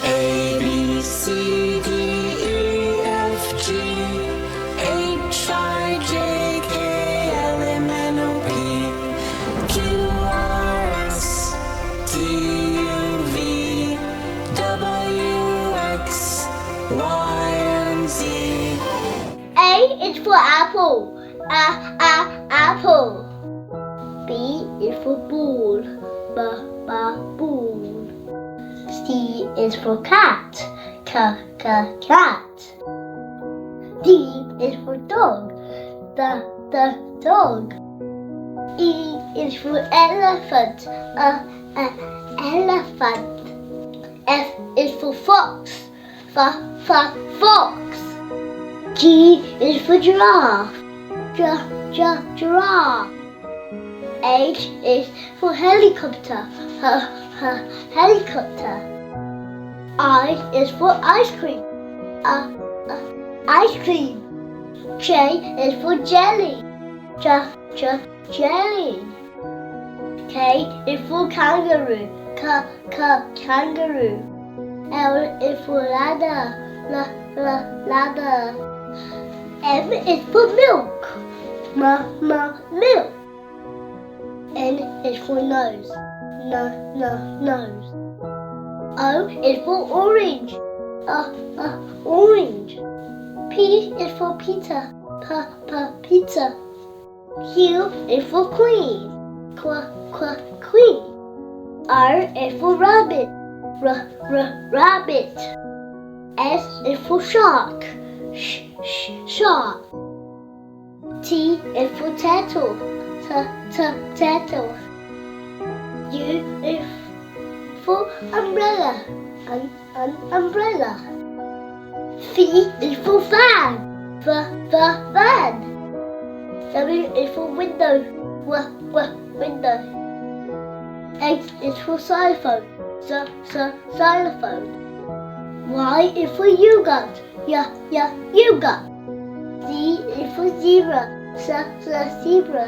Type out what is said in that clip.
A, B, C, D, E, F, G, H, I, J, K, L, M, N, O, P, Q, R, S, T, U, V, W, X, Y, and Z. A is for apple. Apple. B is for ball. Ball. C is for cat. Cat. D is for dog. Dog. E is for elephant. Elephant. F is for fox. Fox. G is for giraffe. Giraffe. H is for helicopter. Helicopter. I is for ice cream. Ice cream. J is for jelly. Jelly. K is for kangaroo. Kangaroo. L is for ladder. Ladder. M is for milk. Milk. N is for nose. Nose. O is for orange. Orange. P is for Peter. Peter. Q is for queen. Queen. R is for rabbit. Rabbit. S is for shark. Shark. T is for turtle. Turtle. U is for umbrella. Umbrella. V is for fan. Fan. W is for window. Window. X is for xylophone. Xylophone. Y is for yogurt. Yogurt. Z is for zebra. Zebra.